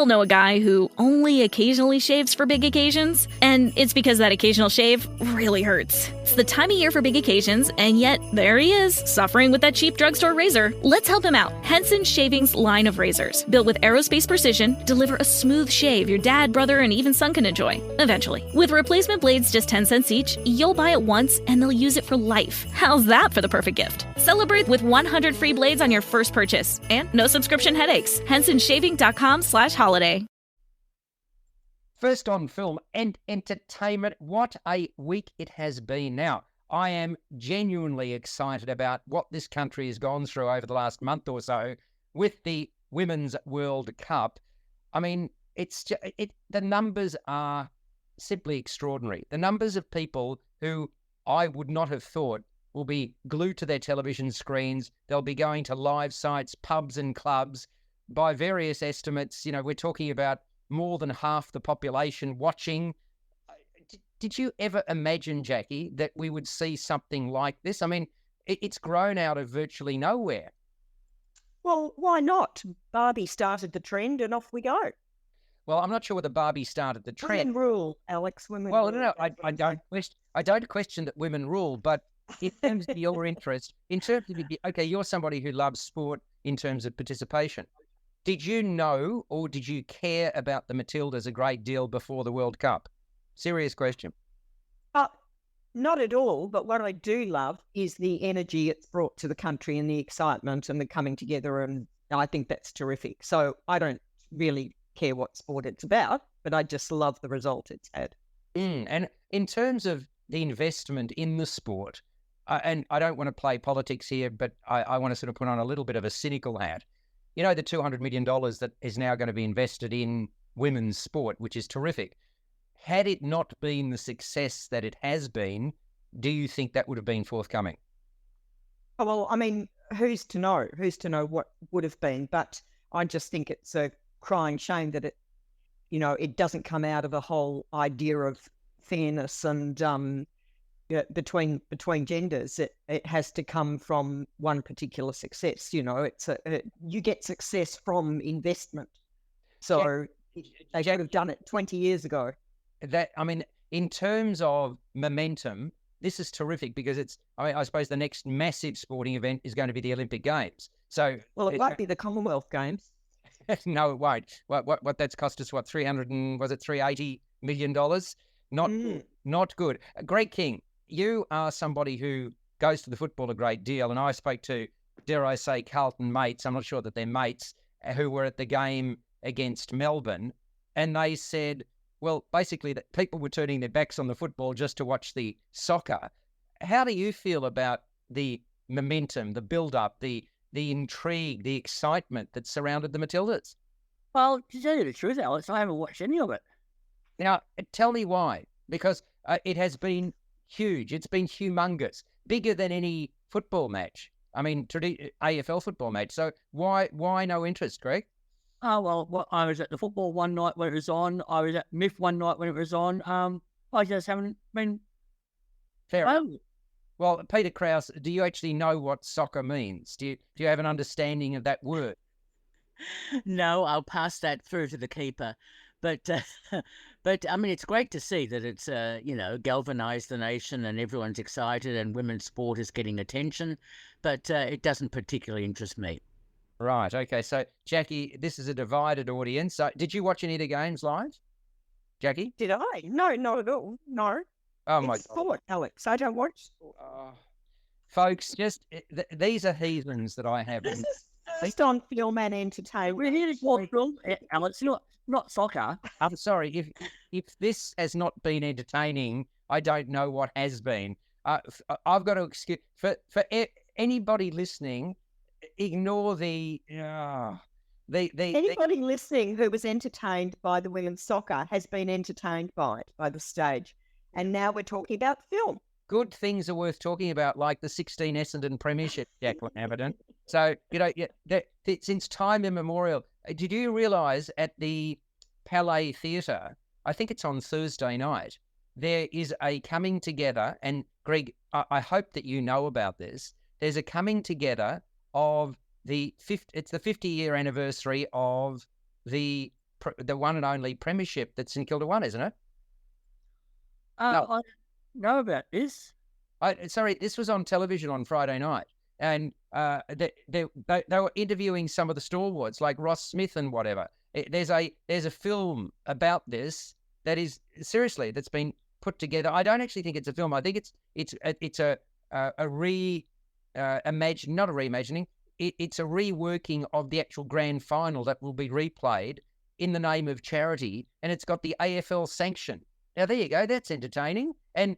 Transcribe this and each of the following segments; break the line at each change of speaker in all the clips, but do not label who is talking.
all know a guy who only occasionally shaves for big occasions, and it's because that occasional shave really hurts. It's the time of year for big occasions, and yet there he is, suffering with that cheap drugstore razor. Let's help him out. Henson Shaving's line of razors, built with aerospace precision, deliver a smooth shave your dad, brother, and even son can enjoy, eventually. With replacement blades just 10 cents each, you'll buy it once and they'll use it for life. How's that for the perfect gift? Celebrate with 100 free blades on your first purchase, and no subscription headaches. HensonShaving.com/holiday.
First on film and entertainment, what a week it has been. Now, I am genuinely excited about what this country has gone through over the last month or so with the Women's World Cup. I mean, the numbers are simply extraordinary. The numbers of people who I would not have thought will be glued to their television screens. They'll be going to live sites, pubs and clubs. By various estimates, we're talking about more than half the population watching. Did you ever imagine, Jackie, that we would see something like this? I mean, it's grown out of virtually nowhere.
Well, why not? Barbie started the trend and off we go.
Well, I'm not sure whether Barbie started the trend.
Women rule, Alex. Women
rule.
No,
I don't question that women rule, but in terms of your interest, you're somebody who loves sport in terms of participation. Did you know or did you care about the Matildas a great deal before the World Cup? Serious question.
Not at all, but what I do love is the energy it's brought to the country and the excitement and the coming together, and I think that's terrific. So I don't really care what sport it's about, but I just love the result it's had.
And in terms of the investment in the sport, and I don't want to play politics here, but I want to sort of put on a little bit of a cynical hat. The $200 million that is now going to be invested in women's sport, which is terrific. Had it not been the success that it has been, do you think that would have been forthcoming?
Oh, well, I mean, who's to know? Who's to know what would have been? But I just think it's a crying shame that it doesn't come out of a whole idea of fairness and between genders. It has to come from one particular success. You get success from investment. So they should have done it 20 years ago.
In terms of momentum, this is terrific because I suppose the next massive sporting event is going to be the Olympic Games. So,
well, it won't be the Commonwealth Games.
No, it won't. What that's cost us? What, $380 million? Not good. Greg King, you are somebody who goes to the football a great deal, and I spoke to, dare I say, Carlton mates. I'm not sure that they're mates who were at the game against Melbourne, and they said, well, basically that people were turning their backs on the football just to watch the soccer. How do you feel about the momentum, the build-up, the intrigue, the excitement that surrounded the Matildas?
Well, to tell you the truth, Alex, I haven't watched any of it.
Now, tell me why. Because it has been huge. It's been humongous, bigger than any football match. I mean, AFL football match. So why no interest, Greg?
Oh, well, I was at the football one night when it was on. I was at MIF one night when it was on. I just haven't been...
Fair enough. Well, Peter Krause, do you actually know what soccer means? Do you have an understanding of that word?
No, I'll pass that through to the keeper. But I mean, it's great to see that it's, galvanized the nation and everyone's excited and women's sport is getting attention. But it doesn't particularly interest me.
Right. Okay. So, Jackie, this is a divided audience. So, did you watch any of the games live, Jackie?
Did I? No, not at all. No.
Oh, my God.
Sport, Alex. I don't watch sport.
Folks, these are heathens that I have.
This is based on film and entertainment.
We're here to watch film, Alex, not soccer.
I'm sorry. If this has not been entertaining, I don't know what has been. I've got to excuse... For anybody listening... Ignore
anybody listening who was entertained by the women's soccer has been entertained by it, by the stage. And now we're talking about film.
Good things are worth talking about, like the 16 Essendon Premiership, Jacqueline Aberden. So, since time immemorial, did you realise at the Palais Theatre, I think it's on Thursday night, there is a coming together, and Greg, I hope that you know about this, there's a coming together of it's the 50-year anniversary of the the one and only premiership that St Kilda won, isn't it?
No. I know about this.
Sorry, this was on television on Friday night, and they were interviewing some of the stalwarts like Ross Smith and whatever. There's a film about this that is seriously that's been put together. I don't actually think it's a film. I think it's a not a reimagining. It's a reworking of the actual grand final that will be replayed in the name of charity, and it's got the AFL sanction. Now there you go. That's entertaining, and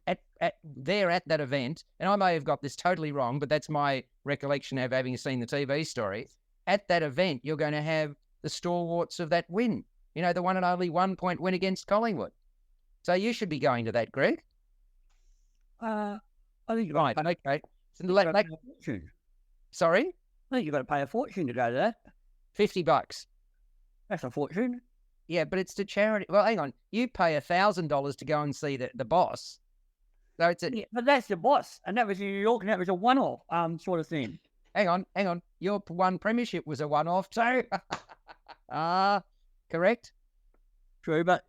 at that event, and I may have got this totally wrong, but that's my recollection of having seen the TV story. At that event, you're going to have the stalwarts of that win. You know, the one and only 1 point win against Collingwood. So you should be going to that, Greg.
I think
Right. Okay. So sorry?
I think you've got to pay a fortune to go to that.
$50.
That's a fortune.
Yeah, but it's to charity. Well, hang on. You pay $1,000 to go and see the boss. So it's
Yeah, but that's the boss, and that was in New York, and that was a one-off sort of thing.
Hang on. Your one premiership was a one-off too. Correct?
True, but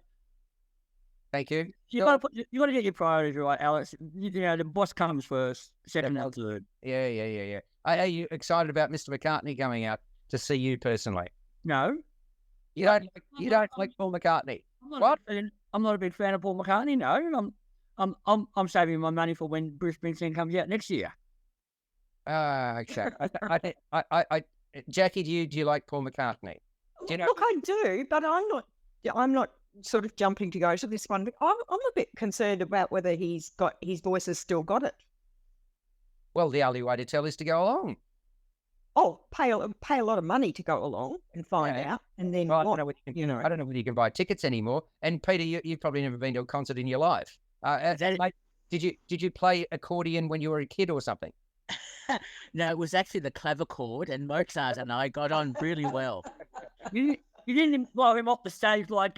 Thank you.
you got to get your priorities right, Alex. You know, the boss comes first, second and third.
Yeah. Are you excited about Mr. McCartney coming out to see you personally?
No,
You don't like Paul McCartney. What?
I'm not a big fan of Paul McCartney. No, I'm saving my money for when Bruce Springsteen comes out next year.
Okay. Jackie, do you like Paul McCartney? Do you know?
Look, I do, but I'm not sort of jumping to go to this one. But I'm a bit concerned about whether his voice has still got it.
Well, the only way to tell is to go along.
Oh, pay a lot of money to go along and find out, and then
Well, I
what?
don't know whether you can buy tickets anymore. And Peter, you've probably never been to a concert in your life. Mate, did you play accordion when you were a kid or something?
No, it was actually the clavichord, and Mozart and I got on really well.
You didn't blow him off the stage like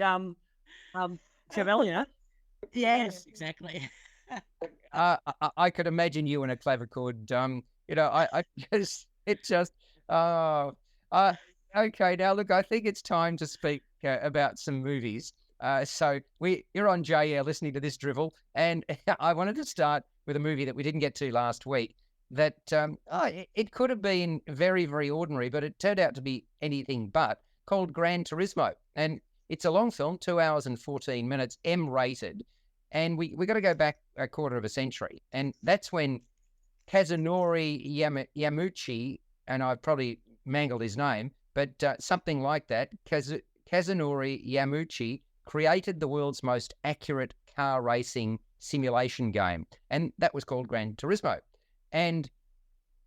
Chevalier.
Yes, exactly.
I could imagine you in a clavichord. Okay. Now look, I think it's time to speak about some movies. So you're on JR listening to this drivel, and I wanted to start with a movie that we didn't get to last week. That it could have been very, very ordinary, but it turned out to be anything but. Called Gran Turismo, and it's a long film, 2 hours and 14 minutes, M-rated, and we got to go back a quarter of a century, and that's when Kazunori Yamauchi, and I've probably mangled his name, but something like that, Kazunori Yamauchi created the world's most accurate car racing simulation game, and that was called Gran Turismo. And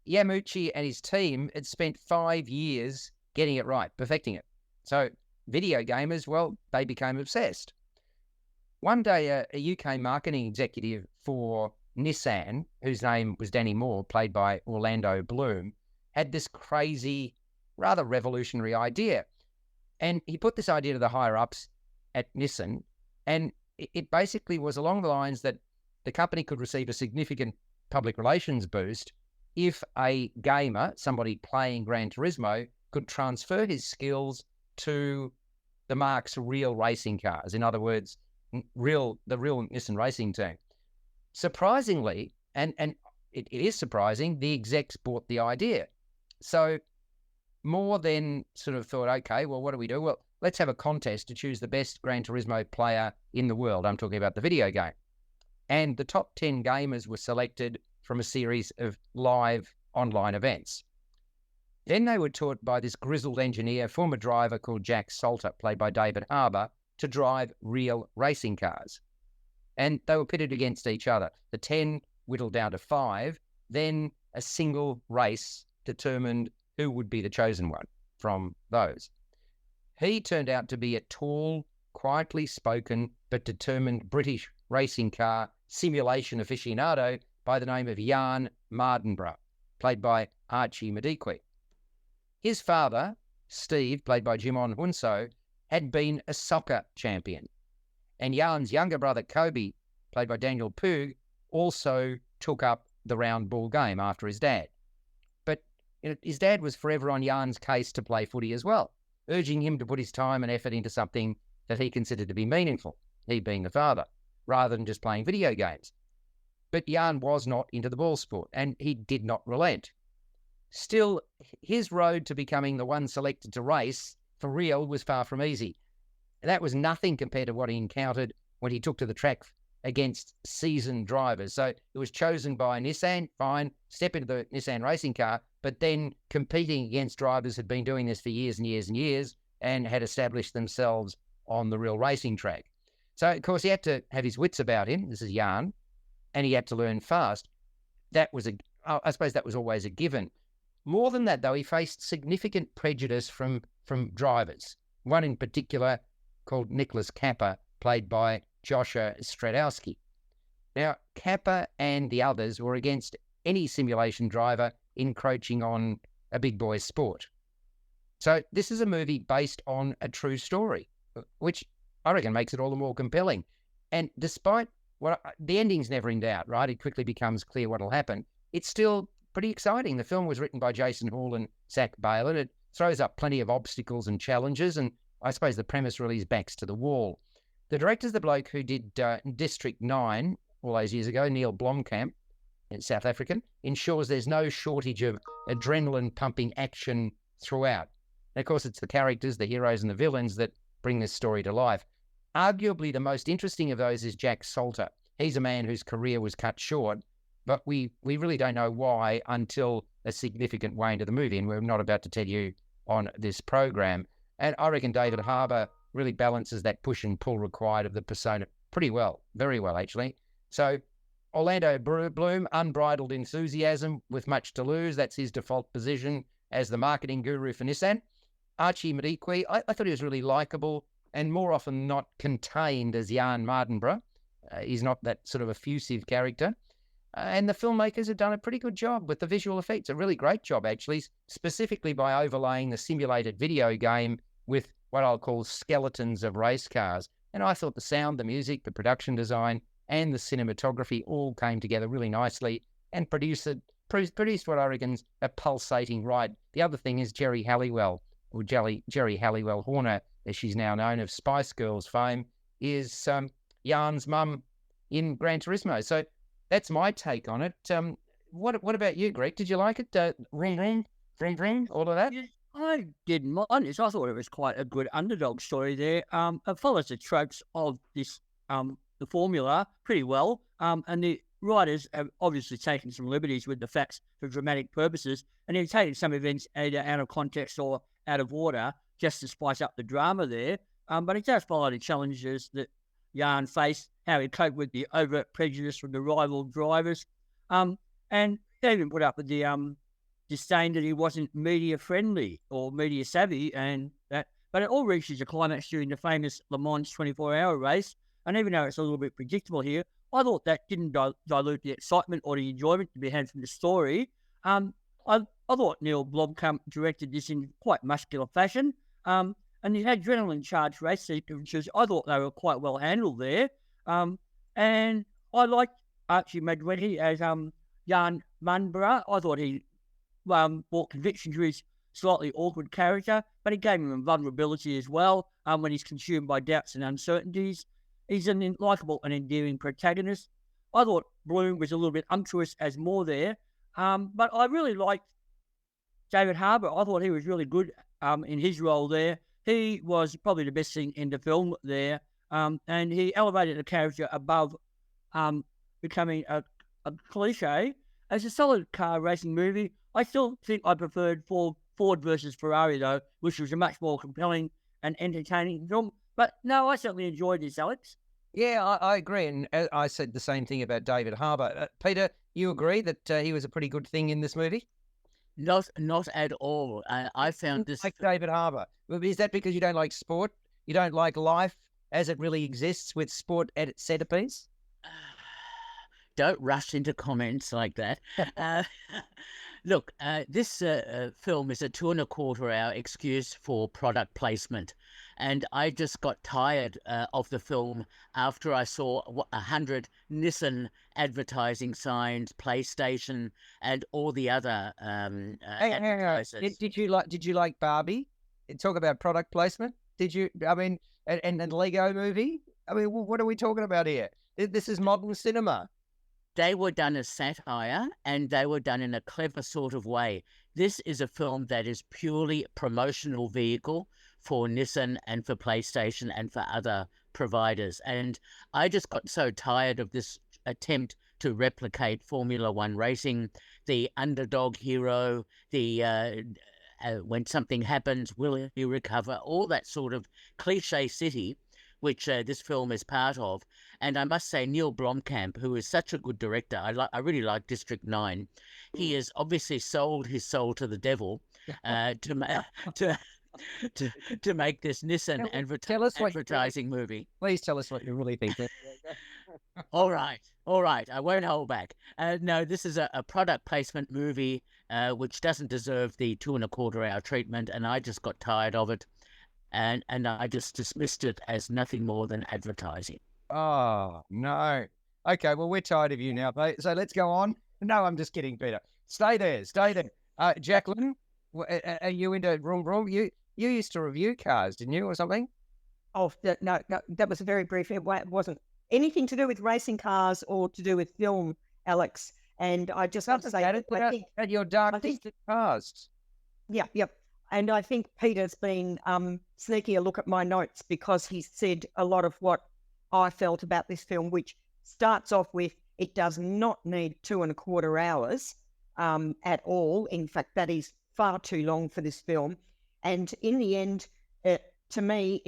Yamauchi and his team had spent 5 years getting it right, perfecting it. So video gamers, well, they became obsessed. One day, a UK marketing executive for Nissan, whose name was Danny Moore, played by Orlando Bloom, had this crazy, rather revolutionary idea. And he put this idea to the higher-ups at Nissan, and it basically was along the lines that the company could receive a significant public relations boost if a gamer, somebody playing Gran Turismo, could transfer his skills to the marque's real racing cars. In other words, the real Nissan racing team. Surprisingly, and it is surprising, the execs bought the idea. So Moore then sort of thought, okay, well, what do we do? Well, let's have a contest to choose the best Gran Turismo player in the world. I'm talking about the video game. And the top 10 gamers were selected from a series of live online events. Then they were taught by this grizzled engineer, former driver called Jack Salter, played by David Harbour, to drive real racing cars. And they were pitted against each other. The 10 whittled down to 5. Then a single race determined who would be the chosen one from those. He turned out to be a tall, quietly spoken, but determined British racing car simulation aficionado by the name of Jan Mardenborough, played by Archie Medici. His father, Steve, played by Jimon Hunso, had been a soccer champion. And Jan's younger brother, Kobe, played by Daniel Poog, also took up the round ball game after his dad. But his dad was forever on Jan's case to play footy as well. urging him to put his time and effort into something that he considered to be meaningful, he being the father, rather than just playing video games. But Jan was not into the ball sport, and he did not relent. Still, his road to becoming the one selected to race for real was far from easy. That was nothing compared to what he encountered when he took to the track against seasoned drivers. So it was chosen by Nissan, fine, step into the Nissan racing car, but then competing against drivers who had been doing this for years and years and years and had established themselves on the real racing track. So, of course, he had to have his wits about him. This is Jan. And he had to learn fast. I suppose that was always a given. More than that, though, he faced significant prejudice from drivers. One in particular called Nicholas Kappa, played by Joshua Stradowski. Now, Kappa and the others were against any simulation driver encroaching on a big boy's sport. So this is a movie based on a true story, which I reckon makes it all the more compelling. And despite the ending's never in doubt, right? It quickly becomes clear what'll happen. It's still pretty exciting. The film was written by Jason Hall and Zach Baylor. It throws up plenty of obstacles and challenges, and I suppose the premise really is backs to the wall. The director's the bloke who did District 9 all those years ago, Neil Blomkamp, South African, ensures there's no shortage of adrenaline-pumping action throughout. And of course, it's the characters, the heroes and the villains that bring this story to life. Arguably, the most interesting of those is Jack Salter. He's a man whose career was cut short, but we really don't know why until a significant way into the movie, and we're not about to tell you on this program. And I reckon David Harbour really balances that push and pull required of the persona pretty well, very well, actually. So Orlando Bloom, unbridled enthusiasm with much to lose. That's his default position as the marketing guru for Nissan. Archie Madikwe, I thought he was really likeable and more often than not contained as Jan Mardenborough. He's not that sort of effusive character. And the filmmakers have done a pretty good job with the visual effects, a really great job, actually, specifically by overlaying the simulated video game with what I'll call skeletons of race cars. And I thought the sound, the music, the production design, and the cinematography all came together really nicely and produced what I reckon's a pulsating ride. The other thing is Jerry Halliwell, or Jerry Halliwell Horner, as she's now known, of Spice Girls fame, is Jan's mum in Gran Turismo. So that's my take on it. What about you, Greg? Did you like it? Ring, all of that?
Yeah, I didn't mind this. I thought it was quite a good underdog story there. It follows the tropes of this the formula pretty well. And the writers have obviously taken some liberties with the facts for dramatic purposes, and they've taken some events either out of context or out of order just to spice up the drama there. But it does follow the challenges that Jan faced, how he coped with the overt prejudice from the rival drivers. And they even put up with the disdain that he wasn't media friendly or media savvy, and that. But it all reaches a climax during the famous Le Mans 24-hour race. And even though it's a little bit predictable here, I thought that didn't dilute the excitement or the enjoyment to be had from the story. I thought Neil Blomkamp directed this in quite muscular fashion. And the adrenaline-charged race sequences, I thought they were quite well handled there. And I liked Archie Madikwe as Jan Mardenborough. I thought he brought conviction to his slightly awkward character, but he gave him vulnerability as well when he's consumed by doubts and uncertainties. He's an likeable and endearing protagonist. I thought Bloom was a little bit unctuous as more there, but I really liked David Harbour. I thought he was really good in his role there. He was probably the best thing in the film there, and he elevated the character above becoming a cliche. As a solid car racing movie, I still think I preferred Ford versus Ferrari, though, which was a much more compelling and entertaining film. But no, I certainly enjoyed this, Alex.
Yeah, I agree. And I said the same thing about David Harbour. Peter, you agree that he was a pretty good thing in this movie?
Not at all. I found this...
Like David Harbour. Is that because you don't like sport? You don't like life as it really exists with sport at its centrepiece?
Don't rush into comments like that. Look, this film is a 2.25-hour excuse for product placement. And I just got tired of the film after I saw 100 Nissan advertising signs, PlayStation, and all the other advertisers.
Did you like Barbie? talk about product placement. Did you? I mean, and Lego Movie. I mean, what are we talking about here? This is modern cinema.
They were done as satire, and they were done in a clever sort of way. This is a film that is purely promotional vehicle for Nissan and for PlayStation and for other providers. And I just got so tired of this attempt to replicate Formula One racing, the underdog hero, the when something happens, will you recover? All that sort of cliche city, which this film is part of. And I must say, Neil Blomkamp, who is such a good director, I really like District 9. He has obviously sold his soul to the devil to make this Nissan advertising movie.
Please tell us what you really think.
All right. I won't hold back. No, this is a product placement movie which doesn't deserve the 2.25 hour treatment, and I just got tired of it. And I just dismissed it as nothing more than advertising.
Oh, no. Okay, well, we're tired of you now, mate. So let's go on. No, I'm just kidding, Peter. Stay there. Jacqueline, are you into Vroom Vroom? You used to review cars, didn't you, or something?
Oh, no, that was a very brief. It wasn't anything to do with racing cars or to do with film, Alex. And I just want to say, I think
at your darkest past.
Yep. And I think Peter's been sneaking a look at my notes because he said a lot of what I felt about this film, which starts off with it does not need 2.25 hours at all. In fact, that is far too long for this film. And in the end, to me,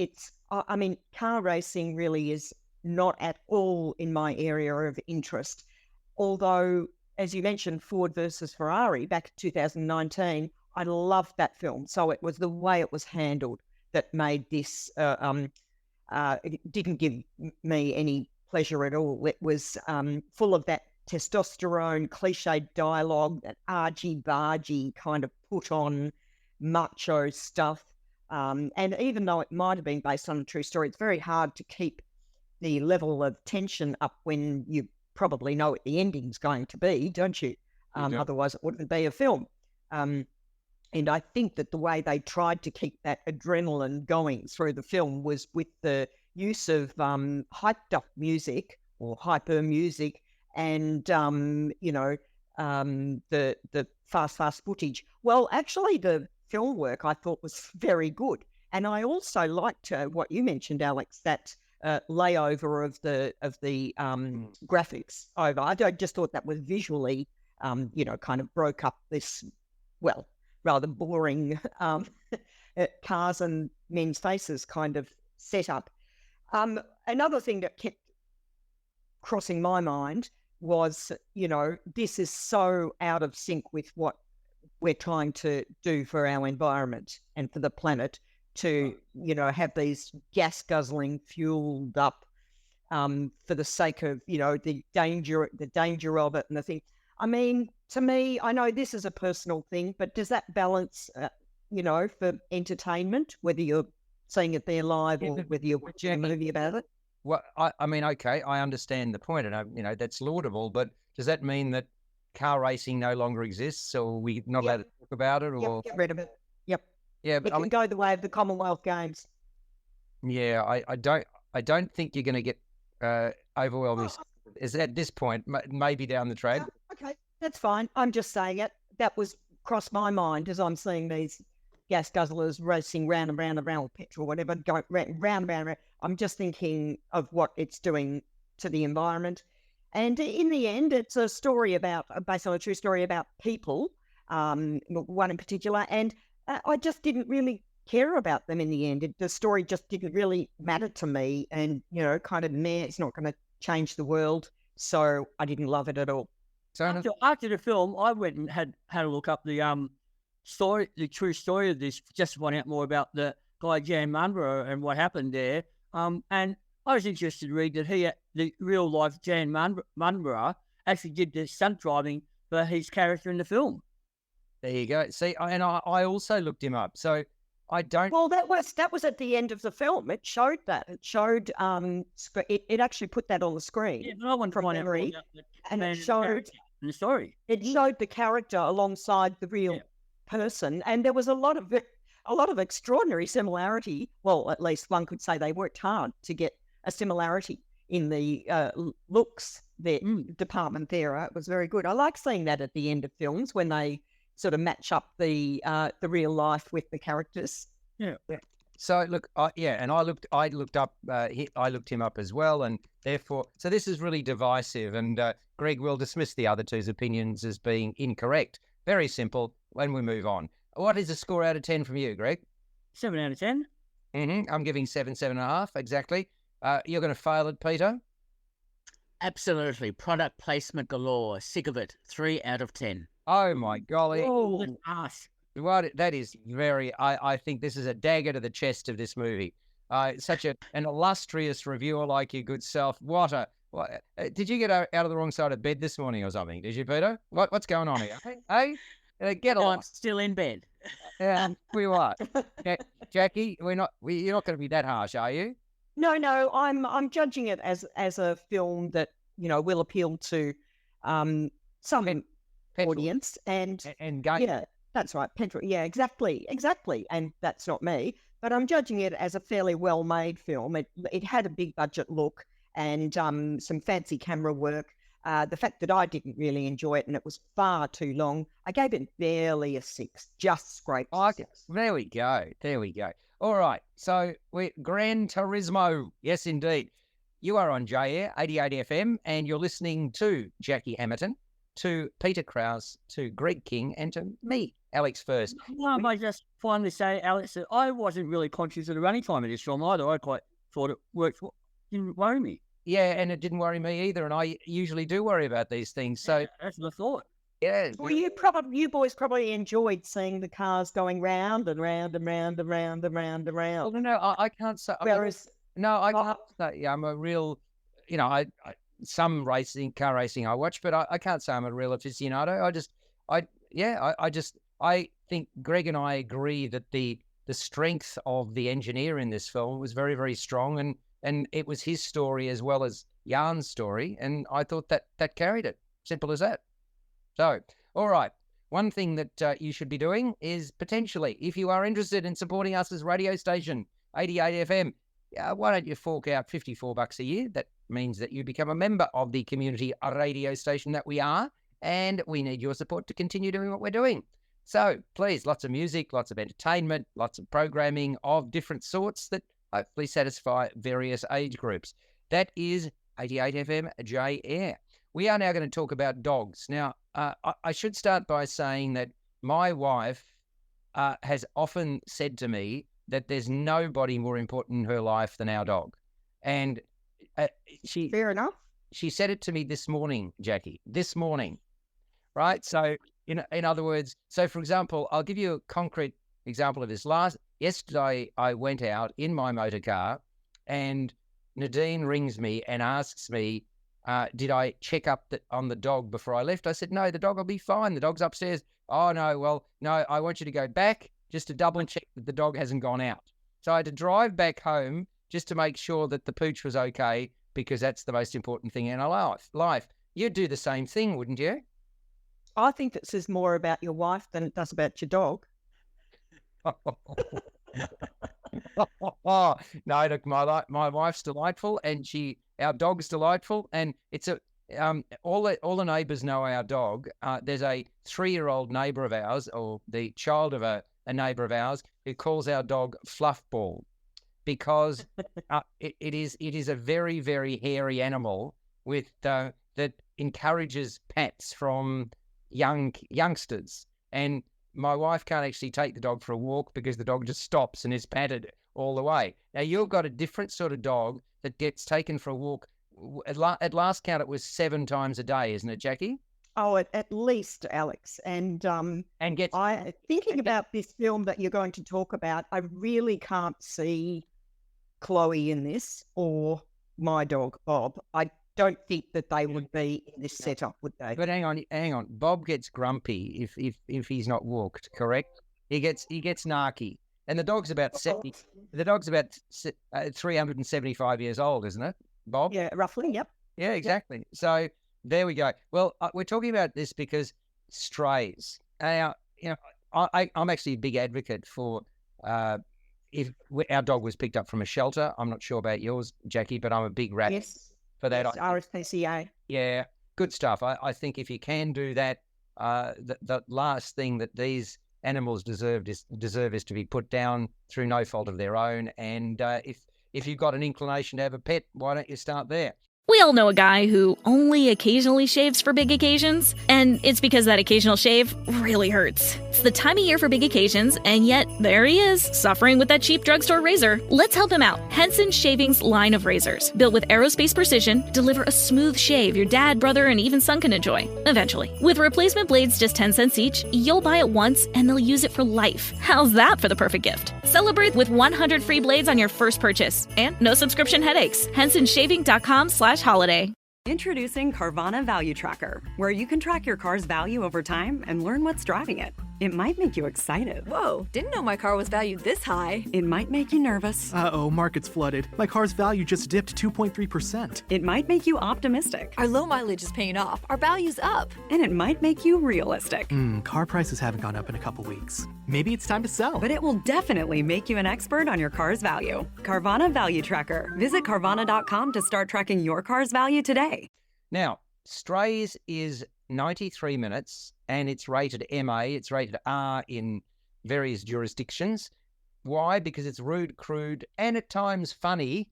car racing really is not at all in my area of interest. Although, as you mentioned, Ford versus Ferrari back in 2019, I loved that film. So it was the way it was handled that made this, it didn't give me any pleasure at all. It was full of that testosterone, cliche dialogue, that argy-bargy kind of put on macho stuff. And even though it might have been based on a true story, it's very hard to keep the level of tension up when you probably know what the ending's going to be, don't you? Otherwise it wouldn't be a film. And I think that the way they tried to keep that adrenaline going through the film was with the use of hyped up music or hyper music and, the fast footage. Well, actually, the film work I thought was very good. And I also liked what you mentioned, Alex, that layover of the graphics over. I just thought that was visually, kind of broke up this, well, rather boring cars and men's faces kind of setup. Another thing that kept crossing my mind was, this is so out of sync with what we're trying to do for our environment and for the planet to, have these gas guzzling fueled up for the sake of, the danger of it and the thing. I mean, to me, I know this is a personal thing, but does that balance, for entertainment, whether you're seeing it there live or whether you're watching a movie about it?
Well, I mean, okay, I understand the point, and that's laudable. But does that mean that car racing no longer exists, or we not allowed to talk about it, or
get rid of it? Yep.
Yeah, but
it can go the way of the Commonwealth Games.
Yeah, I don't think you're going to get overwhelming. Is at this point, maybe down the track.
Okay, that's fine. I'm just saying it. That was crossed my mind as I'm seeing these gas guzzlers racing round and round and round with petrol, whatever, going round and round. I'm just thinking of what it's doing to the environment. And in the end, it's a story based on a true story about people, one in particular. And I just didn't really care about them in the end. The story just didn't really matter to me. And, kind of it's not going to change the world. So I didn't love it at all.
So after the film, I went and had a look up the story, the true story of this, just to find out more about the guy Jan Munro and what happened there. And I was interested to read that the real life Jan Munro actually did the stunt driving for his character in the film.
There you go. See, and I also looked him up. So I don't.
Well, that was at the end of the film. It showed that. It showed. It actually put that on the screen.
Yeah, but I want to find out more about
and it showed
the story.
It showed the character alongside the real person, and there was a lot of a lot of extraordinary similarity. Well, at least one could say they worked hard to get a similarity in the looks department there. It was very good. I like seeing that at the end of films when they sort of match up the real life with the characters.
Yeah.
So look, and I looked him up as well, and therefore, so this is really divisive. And Greg will dismiss the other two's opinions as being incorrect. Very simple. When we move on, what is a score out of 10 from you, Greg?
7 out of 10.
I'm giving 7.5 exactly. You're going to fail it, Peter.
Absolutely. Product placement galore. Sick of it. 3 out of 10.
Oh my golly!
Oh, ass.
What that is very. I think this is a dagger to the chest of this movie. Such an illustrious reviewer like your good self. Did you get out of the wrong side of bed this morning or something? Did you, Peter? What's going on here? Hey, get
No,
along.
I'm still in bed.
Yeah, we are. Jackie, you're not going to be that harsh, are you?
No, I'm judging it as a film that will appeal to some audience and yeah, that's right, petrol. Yeah, exactly, and that's not me, but I'm judging it as a fairly well-made film. It had a big budget look and some fancy camera work. The fact that I didn't really enjoy it and it was far too long, I gave it barely a 6, just scraped.
There we go. All right, so we're Gran Turismo. Yes, indeed. You are on J-Air 88 FM, and you're listening to Jackie Hamilton, to Peter Krause, to Greg King, and to me, Alex First.
I might just finally say, Alex, that I wasn't really conscious of the running time of this film either. I quite thought it worked. Didn't worry me.
Yeah, and it didn't worry me either, and I usually do worry about these things. So
that's what I thought.
Yeah.
Well, you boys probably enjoyed seeing the cars going round and round and round and round and round and round.
Well, no, I can't say.
Whereas,
I can't say. Yeah, I'm a real, some car racing I watch, but I can't say I'm a real aficionado. I think Greg and I agree that the strength of the engineer in this film was very, very strong, and it was his story as well as Jan's story, and I thought that carried it. Simple as that. So, all right. One thing that you should be doing is potentially, if you are interested in supporting us as radio station, 88 FM, why don't you fork out $54 a year? That means that you become a member of the community radio station that we are, and we need your support to continue doing what we're doing. So please, lots of music, lots of entertainment, lots of programming of different sorts that hopefully satisfy various age groups. That is 88 FM J-Air. We are now going to talk about dogs. Now, I should start by saying that my wife has often said to me that there's nobody more important in her life than our dog. And
fair enough.
She said it to me this morning, Jackie, this morning, right? So in other words, so for example, I'll give you a concrete example of this. Yesterday, I went out in my motor car and Nadine rings me and asks me, did I check up on the dog before I left? I said, no, the dog will be fine. The dog's upstairs. Oh, no, well, no, I want you to go back just to double check that the dog hasn't gone out. So I had to drive back home just to make sure that the pooch was okay, because that's the most important thing in our life. You'd do the same thing, wouldn't you?
I think it says more about your wife than it does about your dog.
No, look, my wife's delightful, and our dog's delightful, and it's all the neighbours know our dog. There's a 3-year-old neighbour of ours, or the child of a neighbour of ours, who calls our dog Fluffball, because it is a very, very hairy animal that encourages pats from youngsters, and my wife can't actually take the dog for a walk because the dog just stops and is patted all the way. Now, you've got a different sort of dog that gets taken for a walk. At last count, it was 7 times a day, isn't it, Jackie?
Oh, at least, Alex. And thinking about this film that you're going to talk about, I really can't see Chloe in this, or my dog, Bob. I don't think that they would be in this setup, would they?
But hang on. Bob gets grumpy if he's not walked, correct? He gets narky. And the dog's about 70. The dog's about 375 years old, isn't it, Bob?
Yeah, roughly. Yep.
Yeah, exactly. Yep. So there we go. Well, we're talking about this because strays. Now, I'm actually a big advocate for If our dog was picked up from a shelter, I'm not sure about yours, Jackie, but I'm a big rat for that.
Yes, RSPCA.
Yeah, good stuff. I think if you can do that, the last thing that these animals deserve is to be put down through no fault of their own. And if you've got an inclination to have a pet, why don't you start there?
We all know a guy who only occasionally shaves for big occasions, and it's because that occasional shave really hurts. It's the time of year for big occasions, and yet there he is, suffering with that cheap drugstore razor. Let's help him out. Henson Shaving's line of razors, built with aerospace precision, deliver a smooth shave your dad, brother, and even son can enjoy, eventually. With replacement blades just 10 cents each, you'll buy it once, and they'll use it for life. How's that for the perfect gift? Celebrate with 100 free blades on your first purchase, and no subscription headaches. HensonShaving.com/holiday.
Introducing Carvana Value Tracker, where you can track your car's value over time and learn what's driving it. It might make you excited.
Whoa, didn't know my car was valued this high.
It might make you nervous.
Uh-oh, market's flooded. My car's value just dipped 2.3%.
It might make you optimistic.
Our low mileage is paying off. Our value's up.
And it might make you realistic.
Car prices haven't gone up in a couple weeks. Maybe it's time to sell.
But it will definitely make you an expert on your car's value. Carvana Value Tracker. Visit Carvana.com to start tracking your car's value today.
Now, Strays is 93 minutes and it's rated MA. It's rated R in various jurisdictions. Why? Because it's rude, crude, and at times funny.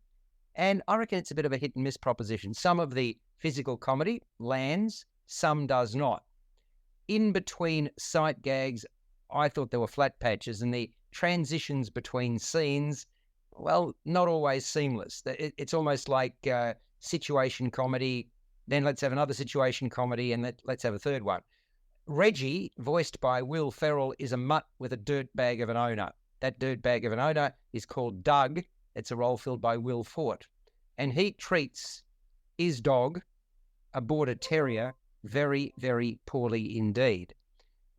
And I reckon it's a bit of a hit and miss proposition. Some of the physical comedy lands, some does not. In between sight gags, I thought there were flat patches, and the transitions between scenes, well, not always seamless. It's almost like situation comedy, then let's have another situation comedy, and let's have a third one. Reggie, voiced by Will Ferrell, is a mutt with a dirtbag of an owner. That dirtbag of an owner is called Doug. It's a role filled by Will Fort. And he treats his dog, a border terrier, very, very poorly indeed.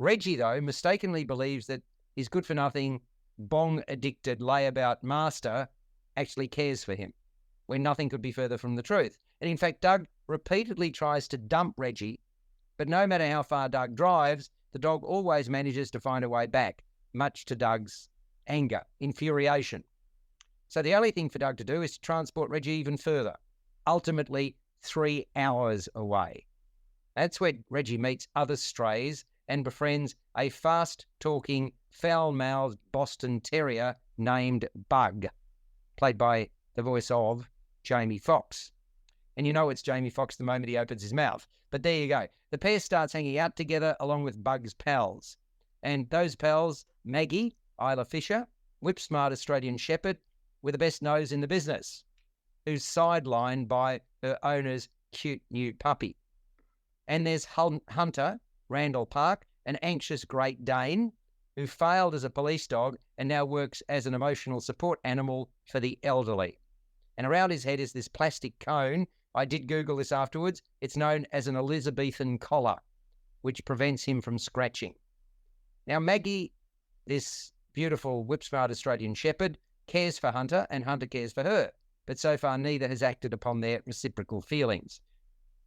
Reggie, though, mistakenly believes that his good-for-nothing, bong-addicted layabout master actually cares for him, when nothing could be further from the truth. And in fact, Doug repeatedly tries to dump Reggie, but no matter how far Doug drives, the dog always manages to find a way back, much to Doug's anger, infuriation. So the only thing for Doug to do is to transport Reggie even further, ultimately 3 hours away. That's where Reggie meets other strays and befriends a fast-talking, foul-mouthed Boston Terrier named Bug, played by the voice of Jamie Foxx. And you know it's Jamie Foxx the moment he opens his mouth. But there you go. The pair starts hanging out together along with Bug's pals. And those pals, Maggie, Isla Fisher, whip-smart Australian Shepherd with the best nose in the business, who's sidelined by her owner's cute new puppy. And there's Hunter, Randall Park, an anxious Great Dane, who failed as a police dog and now works as an emotional support animal for the elderly. And around his head is this plastic cone. I did Google this afterwards. It's known as an Elizabethan collar, which prevents him from scratching. Now, Maggie, this beautiful whip-smart Australian Shepherd, cares for Hunter and Hunter cares for her, but so far neither has acted upon their reciprocal feelings.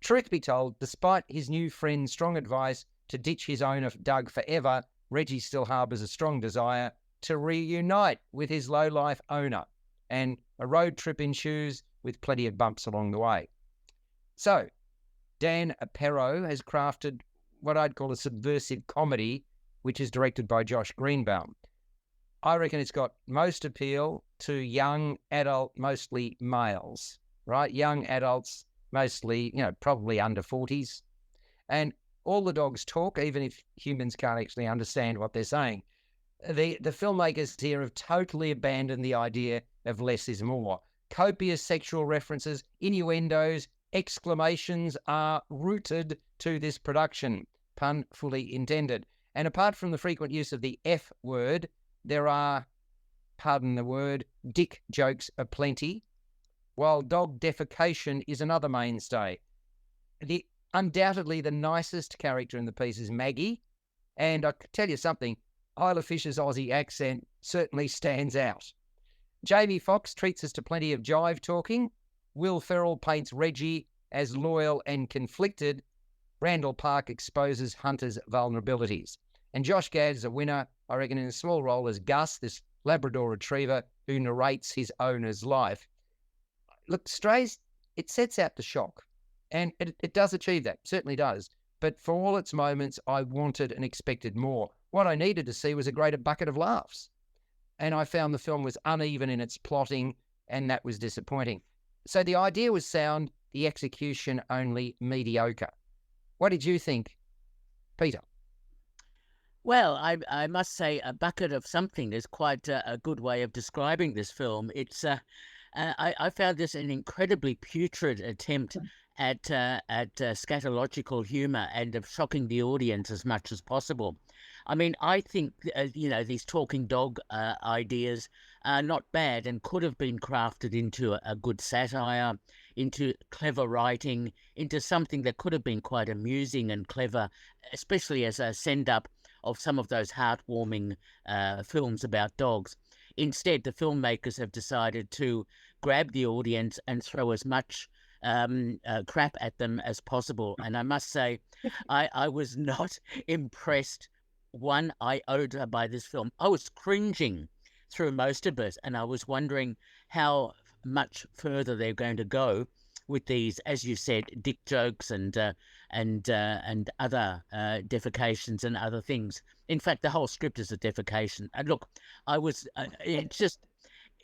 Truth be told, despite his new friend's strong advice to ditch his owner Doug forever, Reggie still harbours a strong desire to reunite with his low-life owner, and a road trip ensues with plenty of bumps along the way. So, Dan Perro has crafted what I'd call a subversive comedy, which is directed by Josh Greenbaum. I reckon it's got most appeal to young adult, mostly males, right? Young adults, mostly, probably under 40s. And all the dogs talk, even if humans can't actually understand what they're saying. The filmmakers here have totally abandoned the idea of less is more. Copious sexual references, innuendos, exclamations are rooted to this production, pun fully intended. And apart from the frequent use of the F word, there are, pardon the word, dick jokes aplenty, while dog defecation is another mainstay. Undoubtedly the nicest character in the piece is Maggie, and I can tell you something, Isla Fisher's Aussie accent certainly stands out. Jamie Foxx treats us to plenty of jive talking. Will Ferrell paints Reggie as loyal and conflicted. Randall Park exposes Hunter's vulnerabilities. And Josh Gad is a winner, I reckon, in a small role as Gus, this Labrador Retriever who narrates his owner's life. Look, Strays, it sets out the shock, and it does achieve that, certainly does. But for all its moments, I wanted and expected more. What I needed to see was a greater bucket of laughs. And I found the film was uneven in its plotting, and that was disappointing. So the idea was sound, the execution only mediocre. What did you think, Peter?
Well, I must say a bucket of something is quite a good way of describing this film. It's I found this an incredibly putrid attempt at scatological humour and of shocking the audience as much as possible. I mean, I think these talking dog ideas are not bad and could have been crafted into a good satire, into clever writing, into something that could have been quite amusing and clever, especially as a send-up of some of those heartwarming films about dogs. Instead, the filmmakers have decided to grab the audience and throw as much crap at them as possible. And I must say, I was not impressed one iota by this film. I was cringing through most of it, and I was wondering how much further they're going to go with these, as you said, dick jokes and other defecations and other things. In fact, the whole script is a defecation. And look, I was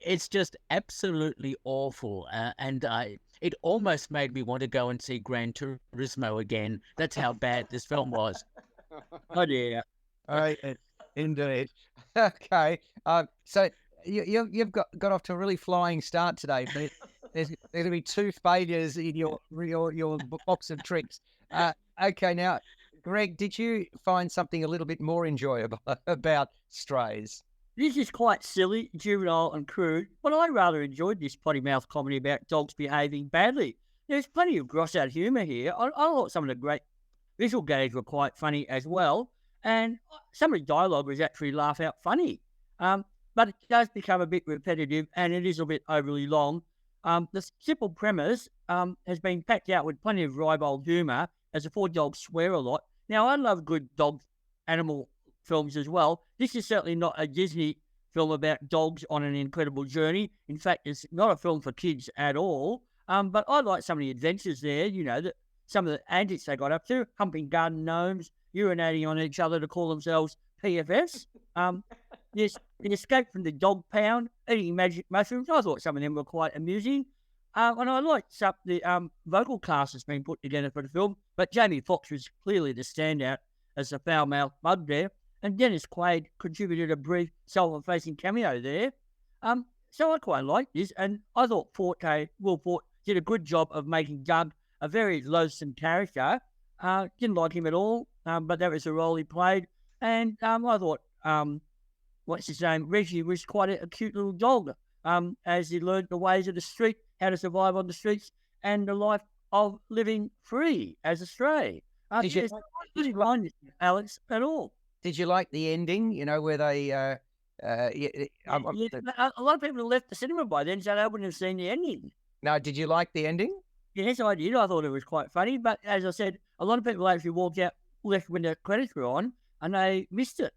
it's just absolutely awful, and it almost made me want to go and see Gran Turismo again. That's how bad this film was.
Oh dear.
All right, indeed. Okay, so you've got off to a really flying start today, but there's going to be 2 failures in your box of tricks. Okay, now, Greg, did you find something a little bit more enjoyable about Strays?
This is quite silly, juvenile and crude, but I rather enjoyed this potty-mouth comedy about dogs behaving badly. There's plenty of gross-out humour here. I thought some of the great visual gags were quite funny as well, and some of the dialogue was actually laugh-out funny. But it does become a bit repetitive, and it is a bit overly long. The simple premise has been packed out with plenty of ribald humour, as the 4 dogs swear a lot. Now, I love good dog animal films as well. This is certainly not a Disney film about dogs on an incredible journey. In fact, it's not a film for kids at all. But I like some of the adventures there, some of the antics they got up to, humping garden gnomes, urinating on each other to call themselves PFS. The escape from the dog pound, eating magic mushrooms. I thought some of them were quite amusing. And I liked some the vocal cast that's been put together for the film. But Jamie Foxx was clearly the standout as the foul-mouthed bugbear. And Dennis Quaid contributed a brief self-effacing cameo there. So I quite liked this, and I thought Will Forte did a good job of making Doug a very loathsome character. Didn't like him at all, but that was the role he played. And I thought, what's his name, Reggie was quite a cute little dog, as he learned the ways of the street, how to survive on the streets, and the life of living free as a stray.
Did you
didn't mind it, Alex, at all.
Did you like the ending? Where they
a lot of people left the cinema by then, so they wouldn't have seen the ending.
No, did you like the ending?
Yes, I did. I thought it was quite funny, but as I said, a lot of people actually walked out, left when the credits were on, and they missed it.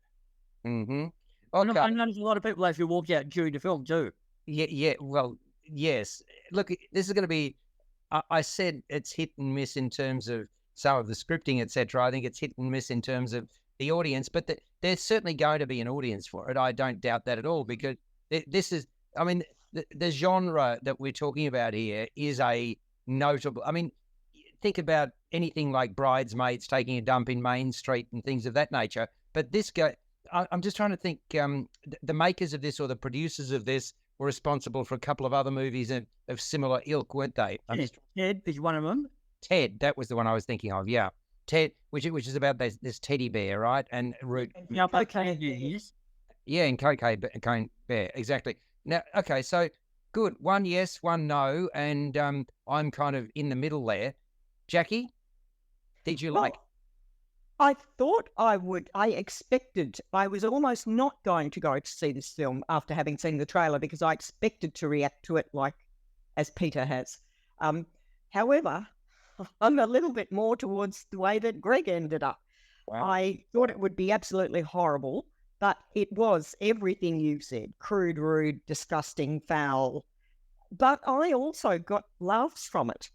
Mm-hmm. Okay.
I noticed a lot of people actually walked out during the film too.
Yeah. Well, yes. Look, this is going to be. I said it's hit and miss in terms of some of the scripting, etc. I think it's hit and miss in terms of the audience, but there's certainly going to be an audience for it. I don't doubt that at all, because this is. I mean, the genre that we're talking about here is a notable. I mean, think about anything like Bridesmaids taking a dump in Main Street and things of that nature. But this guy, I'm just trying to think. The makers of this or the producers of this were responsible for a couple of other movies of similar ilk, weren't they?
Ted is one of them.
Ted, that was the one I was thinking of. Yeah, Ted, which is about this teddy bear, right? And Root.
Yeah, okay, yes.
Yeah, and Cocaine Bear, exactly. Now, okay, so good. 1 yes, 1 no, and I'm kind of in the middle there. Jackie, did you like?
I thought I would. I expected. I was almost not going to go to see this film after having seen the trailer, because I expected to react to it like as Peter has. However, I'm a little bit more towards the way that Greg ended up.
Wow.
I thought it would be absolutely horrible, but it was everything you said: crude, rude, disgusting, foul. But I also got laughs from it,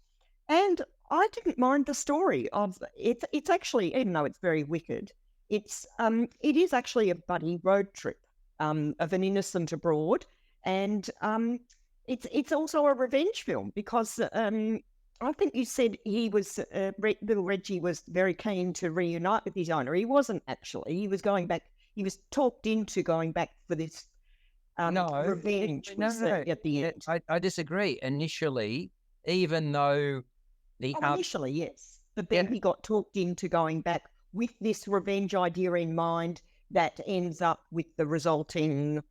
and I didn't mind the story of it. It's actually, even though it's very wicked, it is actually a buddy road trip of an innocent abroad, and it's also a revenge film because I think you said he was little Reggie was very keen to reunite with his owner. He wasn't actually. He was going back. He was talked into going back for this revenge. At the end.
I disagree. Initially, even though
initially, yes, but then he got talked into going back with this revenge idea in mind that ends up with the resulting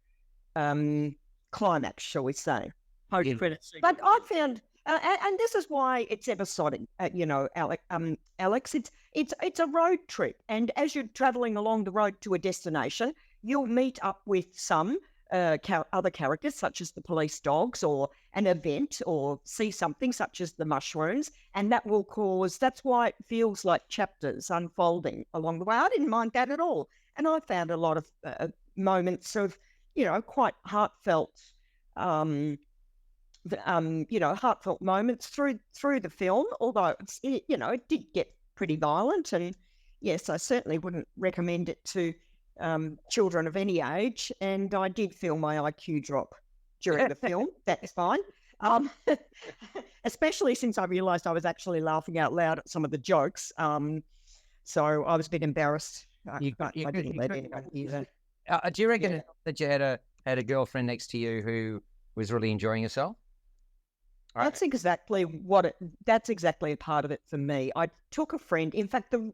climax, shall we say?
Post-credit sequence.
But I found, and this is why it's episodic. Alex, it's a road trip, and as you're travelling along the road to a destination, you'll meet up with some other characters, such as the police dogs, or an event, or see something such as the mushrooms, and that will cause. That's why it feels like chapters unfolding along the way. I didn't mind that at all, and I found a lot of moments of, quite heartfelt. Heartfelt moments through the film, although it did get pretty violent, and yes, I certainly wouldn't recommend it to children of any age. And I did feel my IQ drop during the film. That's fine, especially since I realised I was actually laughing out loud at some of the jokes. So I was a bit embarrassed. I didn't let anyone hear that.
Do you reckon that you had a girlfriend next to you who was really enjoying herself?
That's exactly that's exactly a part of it for me. I took a friend. In fact, the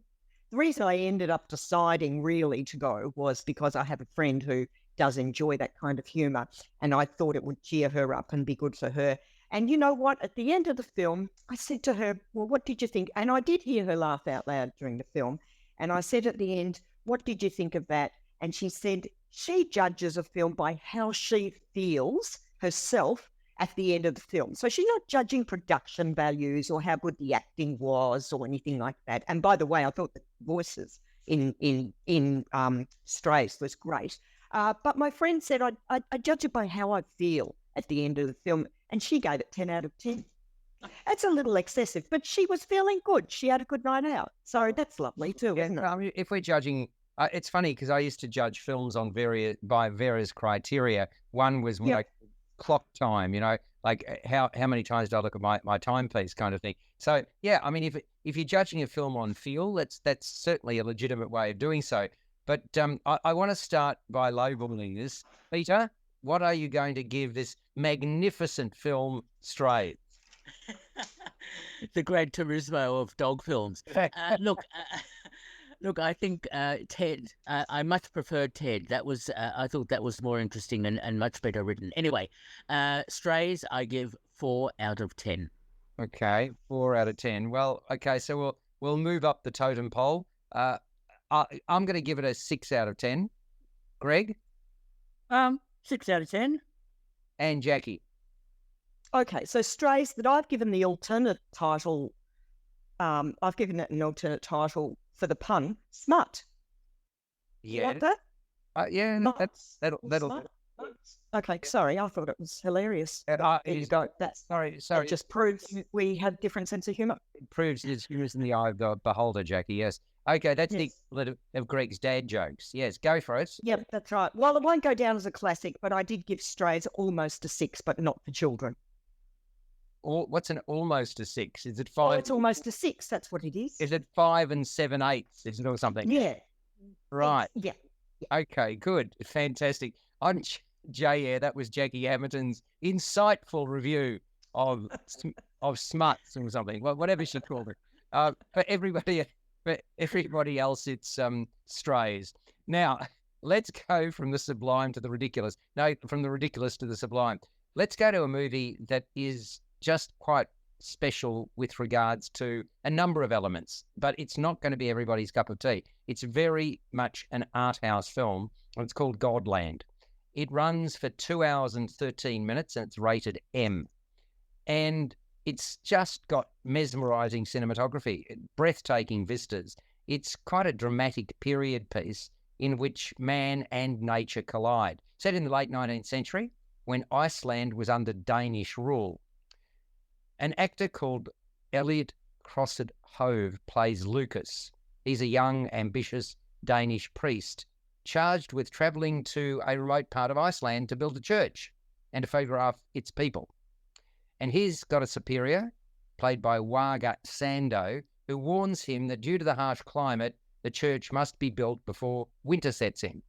reason I ended up deciding really to go was because I have a friend who does enjoy that kind of humour, and I thought it would cheer her up and be good for her. And you know what? At the end of the film, I said to her, well, what did you think? And I did hear her laugh out loud during the film. And I said at the end, what did you think of that? And she said she judges a film by how she feels herself at the end of the film. So she's not judging production values or how good the acting was or anything like that. And by the way, I thought the voices in Strays was great. But my friend said I judge it by how I feel at the end of the film, and she gave it 10 out of 10. That's a little excessive, but she was feeling good. She had a good night out. So that's lovely too, isn't it?
I mean, if we're judging, it's funny because I used to judge films on by various criteria. One was like clock time, like how many times do I look at my timepiece kind of thing. So yeah, I mean, if you're judging a film on feel, that's certainly a legitimate way of doing so. But I want to start by lowballing this. Peter, what are you going to give this magnificent film, Strays?
The Gran Turismo of dog films. Look, I think Ted. I much preferred Ted. That was I thought that was more interesting and much better written. Anyway, Strays, I give 4 out of 10.
Okay, 4 out of 10. Well, okay, so we'll move up the totem pole. I'm going to give it a 6 out of 10. Greg?
6 out of 10.
And Jackie?
Okay, so Strays, that I've given the alternate title. I've given it an alternate title for the pun, Smut.
Yeah.
You like that?
Yeah, that'll.
Smut. Okay, sorry, I thought it was hilarious.
There
you go.
Sorry.
That just proves we have different sense of humour.
It proves it's humorous in the eye of the beholder, Jackie. Yes. Okay, that's the equivalent of Greg's dad jokes. Yes, go for it.
Yep, that's right. Well, it won't go down as a classic, but I did give Strays almost a 6, but not for children.
What's an almost a 6? Is it 5?
Oh, it's almost a 6. That's what it is.
Is it 5 7/8? Is it or something?
Yeah.
Right.
Yeah.
Okay, good. Fantastic. I'm J. That was Jackie Hamilton's insightful review of Smuts or something. Well, whatever she called it. For everybody else, it's Strays. Now, let's go from the sublime to the ridiculous. No, from the ridiculous to the sublime. Let's go to a movie that is just quite special with regards to a number of elements, but it's not going to be everybody's cup of tea. It's very much an art house film, and it's called Godland. It runs for 2 hours and 13 minutes, and it's rated M. And it's just got mesmerising cinematography, breathtaking vistas. It's quite a dramatic period piece in which man and nature collide. Set in the late 19th century, when Iceland was under Danish rule. An actor called Elliot Crosset Hove plays Lucas. He's a young, ambitious Danish priest charged with travelling to a remote part of Iceland to build a church and to photograph its people. And he's got a superior, played by Waga Sando, who warns him that due to the harsh climate, the church must be built before winter sets in.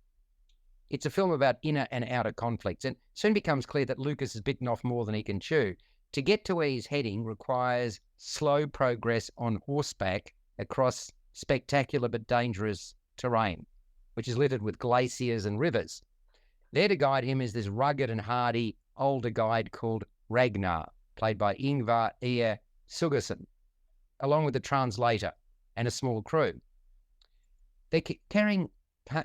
It's a film about inner and outer conflicts, and soon becomes clear that Lucas has bitten off more than he can chew. To get to where he's heading requires slow progress on horseback across spectacular but dangerous terrain, which is littered with glaciers and rivers. There to guide him is this rugged and hardy older guide called Ragnar, played by Ingvar Eir Sugarsson, along with a translator and a small crew. They're carrying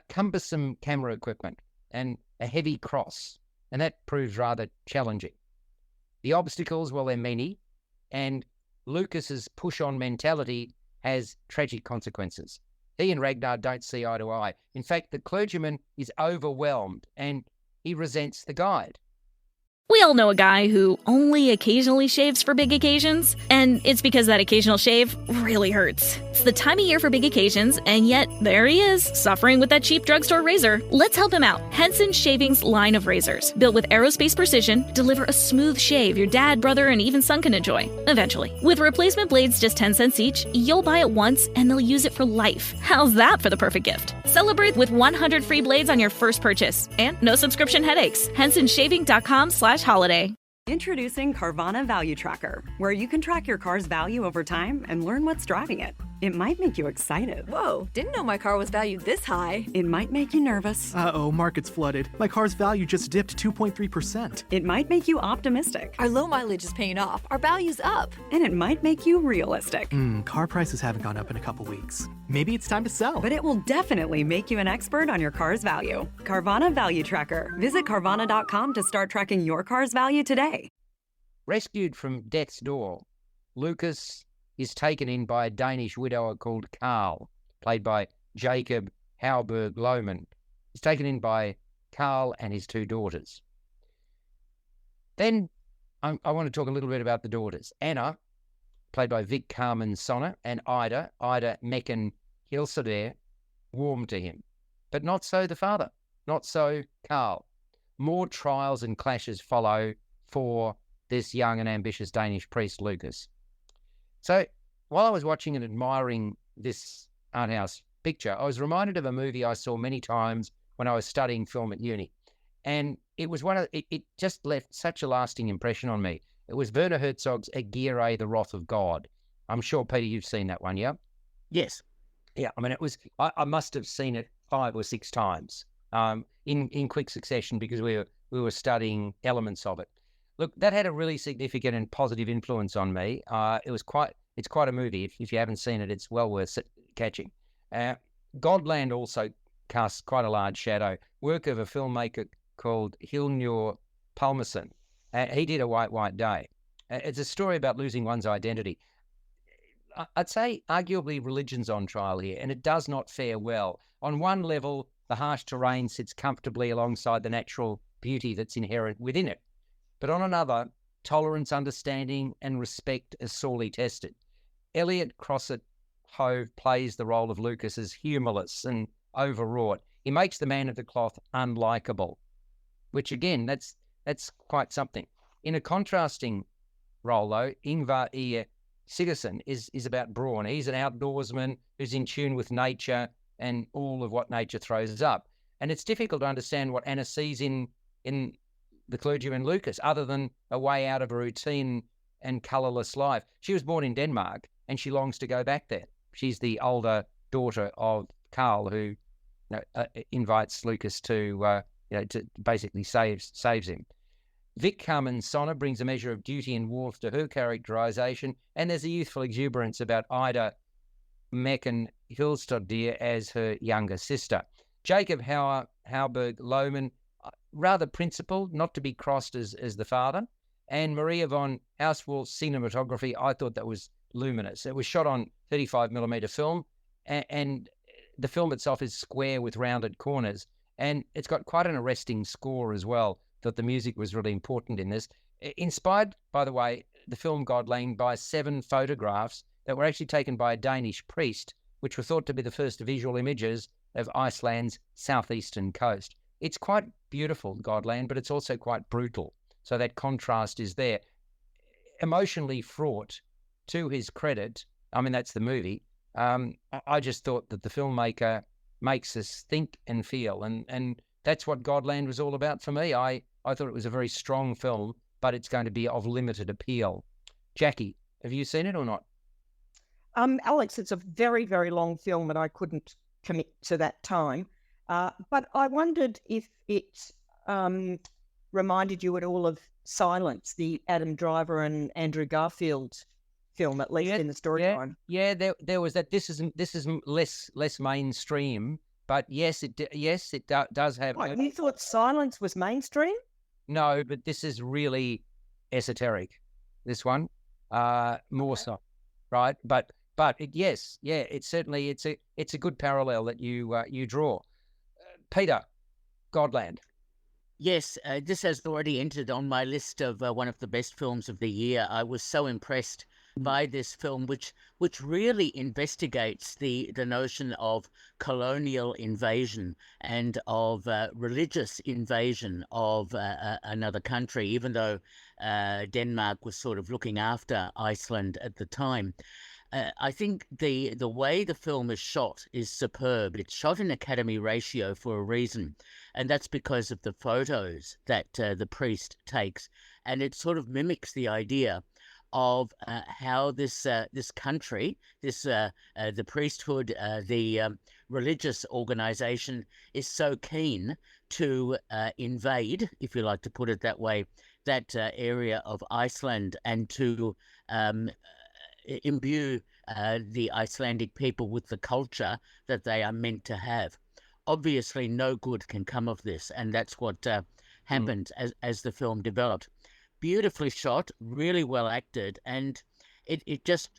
cumbersome camera equipment and a heavy cross, and that proves rather challenging. The obstacles, well, they're many, and Lucas's push-on mentality has tragic consequences. He and Ragnar don't see eye to eye. In fact, the clergyman is overwhelmed and he resents the guide.
We all know a guy who only occasionally shaves for big occasions, and it's because that occasional shave really hurts. It's the time of year for big occasions, and yet there he is, suffering with that cheap drugstore razor. Let's help him out. Henson Shaving's line of razors, built with aerospace precision, deliver a smooth shave your dad, brother, and even son can enjoy, eventually. With replacement blades just 10 cents each, you'll buy it once and they'll use it for life. How's that for the perfect gift? Celebrate with 100 free blades on your first purchase, and no subscription headaches. HensonShaving.com/holiday.
Introducing Carvana Value Tracker, where you can track your car's value over time and learn what's driving it. It might make you excited.
Whoa, didn't know my car was valued this high.
It might make you nervous.
Uh-oh, market's flooded. My car's value just dipped 2.3%.
It might make you optimistic.
Our low mileage is paying off. Our value's up.
And it might make you realistic.
Car prices haven't gone up in a couple weeks. Maybe it's time to sell.
But it will definitely make you an expert on your car's value. Carvana Value Tracker. Visit Carvana.com to start tracking your car's value today.
Rescued from death's door, Lucas is taken in by a Danish widower called Carl, played by Jacob Hauberg Lohman. He's taken in by Carl and his two daughters. Then I want to talk a little bit about the daughters. Anna, played by Vic Carmen Sonne, and Ida Mecken Hilseder, warm to him. But not so the father, not so Carl. More trials and clashes follow for this young and ambitious Danish priest, Lucas. So while I was watching and admiring this art house picture, I was reminded of a movie I saw many times when I was studying film at uni. And it was it just left such a lasting impression on me. It was Werner Herzog's Aguirre, The Wrath of God. I'm sure, Peter, you've seen that one, yeah?
Yes.
Yeah, I mean, it was, I must have seen it 5 or 6 times in quick succession because we were studying elements of it. Look, that had a really significant and positive influence on me. It's quite a movie. If you haven't seen it, it's well worth catching. Godland also casts quite a large shadow. Work of a filmmaker called Hilnur Palmason. He did A White Day. It's a story about losing one's identity. I'd say arguably religion's on trial here, and it does not fare well. On one level, the harsh terrain sits comfortably alongside the natural beauty that's inherent within it. But on another, tolerance, understanding, and respect are sorely tested. Elliot Crosset Hove plays the role of Lucas as humourless and overwrought. He makes the man of the cloth unlikable, which again, that's quite something. In a contrasting role, though, Ingvar Eir Sugarsson is about brawn. He's an outdoorsman who's in tune with nature and all of what nature throws up. And it's difficult to understand what Anna sees in the clergyman Lucas, other than a way out of a routine and colourless life. She was born in Denmark and she longs to go back there. She's the older daughter of Carl, who invites Lucas to basically saves him. Vic Carmen Sonne brings a measure of duty and warmth to her characterisation, and there's a youthful exuberance about Ida Mecken Hilsted as her younger sister. Jacob Hauberg Lohman, rather principled, not to be crossed as the father. And Maria von Hauswald's cinematography, I thought that was luminous. It was shot on 35mm film, and the film itself is square with rounded corners, and it's got quite an arresting score as well. Thought the music was really important in this. Inspired, by the way, the film Godland by 7 photographs that were actually taken by a Danish priest, which were thought to be the first visual images of Iceland's southeastern coast. It's quite beautiful, Godland, but it's also quite brutal. So that contrast is there. Emotionally fraught, to his credit, I mean, that's the movie. I just thought that the filmmaker makes us think and feel, and that's what Godland was all about for me. I thought it was a very strong film, but it's going to be of limited appeal. Jackie, have you seen it or not?
Alex, it's a very, very long film, and I couldn't commit to that time. But I wondered if it reminded you at all of Silence, the Adam Driver and Andrew Garfield film, at least in the storyline.
Yeah, there was that. This is less mainstream, but yes, it does have.
What, you thought Silence was mainstream?
No, but this is really esoteric. This one, more so, right? But it's certainly it's a good parallel that you draw. Peter, Godland.
Yes, this has already entered on my list of one of the best films of the year. I was so impressed by this film, which really investigates the notion of colonial invasion and of religious invasion of another country, even though Denmark was sort of looking after Iceland at the time. I think the way the film is shot is superb. It's shot in Academy ratio for a reason, and that's because of the photos that the priest takes, and it sort of mimics the idea of how this country, the priesthood, the religious organization is so keen to invade, if you like to put it that way, that area of Iceland, and to imbue the Icelandic people with the culture that they are meant to have. Obviously, no good can come of this, and that's what happened as the film developed. Beautifully shot, really well acted, and it just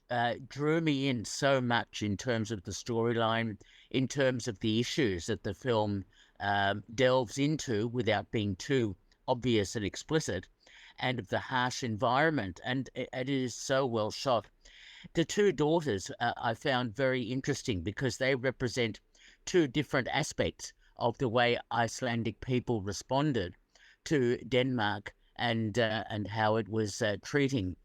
drew me in so much in terms of the storyline, in terms of the issues that the film delves into without being too obvious and explicit, and of the harsh environment, and it is so well shot. The 2 daughters I found very interesting because they represent 2 different aspects of the way Icelandic people responded to Denmark and how it was treating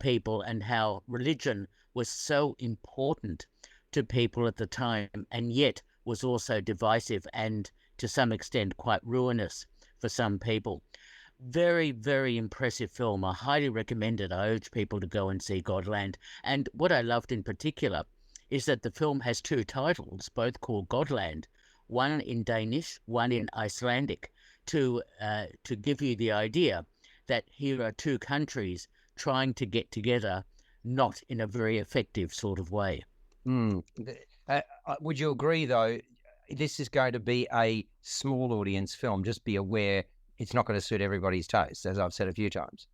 people, and how religion was so important to people at the time, and yet was also divisive and to some extent quite ruinous for some people. Very, very impressive film. I highly recommend it. I urge people to go and see Godland. And what I loved in particular is that the film has 2 titles, both called Godland, one in Danish, one in Icelandic, to give you the idea that here are 2 countries trying to get together, not in a very effective sort of way.
Would you agree, though, this is going to be a small audience film? Just be aware it's not going to suit everybody's taste, as I've said a few times.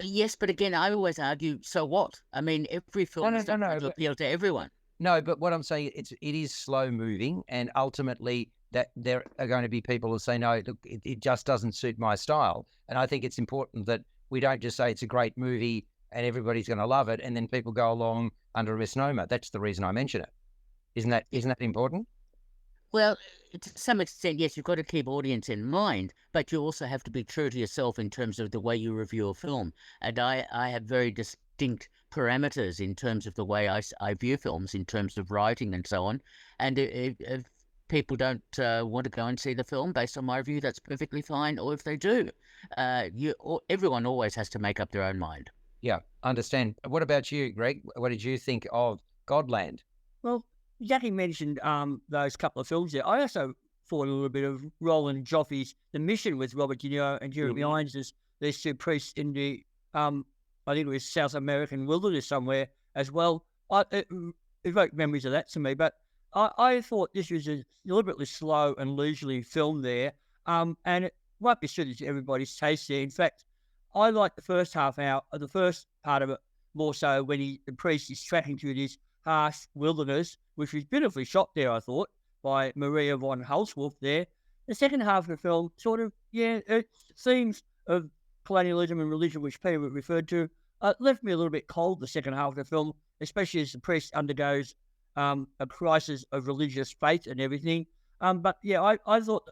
Yes, but again, I always argue, so what? I mean, every film is not going to appeal to everyone.
No, but what I'm saying, it is slow moving, and ultimately that there are going to be people who say, no, look, it just doesn't suit my style. And I think it's important that we don't just say it's a great movie and everybody's going to love it, and then people go along under a misnomer. That's the reason I mention it. Isn't that important?
Well, to some extent, yes, you've got to keep audience in mind, but you also have to be true to yourself in terms of the way you review a film. And I have very distinct parameters in terms of the way I view films, in terms of writing and so on. And if people don't want to go and see the film based on my review, that's perfectly fine. Or if they do, everyone always has to make up their own mind.
Yeah, understand. What about you, Greg? What did you think of Godland?
Well, Jackie mentioned those couple of films there. I also thought a little bit of Roland Joffe's The Mission with Robert De Niro and Jeremy Irons as these 2 priests in the, I think it was South American wilderness somewhere as well. It evoked memories of that to me, but I thought this was a deliberately slow and leisurely film there, and it won't be suited to everybody's taste there. In fact, I like the first half hour, the first part of it more so when the priest is tracking through this harsh wilderness, which was beautifully shot there, I thought, by Maria von Hauswolf there. The second half of the film sort of, themes of colonialism and religion, which Peter referred to, left me a little bit cold, the second half of the film, especially as the priest undergoes a crisis of religious faith and everything. But yeah, I thought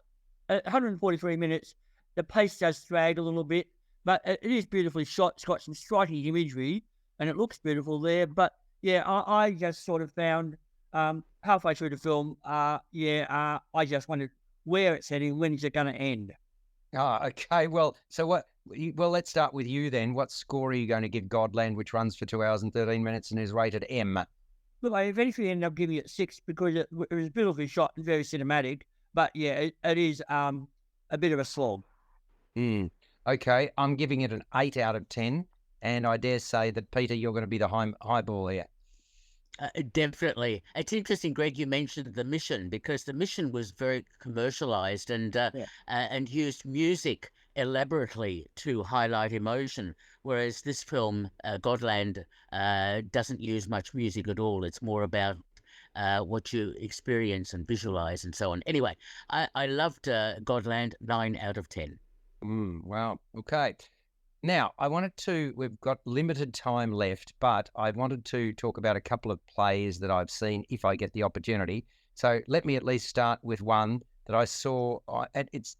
at 143 minutes, the pace does drag a little bit, but it is beautifully shot. It's got some striking imagery, and it looks beautiful there. But yeah, I just sort of found halfway through the film, I just wondered where it's heading, when is it going to end?
Okay. Well, so what? Well, let's start with you then. What score are you going to give Godland, which runs for 2 hours and 13 minutes and is rated M?
Look, I eventually ended up giving it 6 because it was beautifully shot and very cinematic. But yeah, it is a bit of a slog.
Okay, I'm giving it an 8 out of 10, and I dare say that, Peter, you're going to be the high ball here.
Definitely. It's interesting, Greg, you mentioned the mission, because the mission was very commercialized and used music elaborately to highlight emotion, whereas this film, Godland, doesn't use much music at all. It's more about what you experience and visualize and so on. Anyway, I loved Godland, 9 out of 10.
Wow. Okay. Now, we've got limited time left, but I wanted to talk about a couple of plays that I've seen if I get the opportunity. So let me at least start with one that I saw. And it's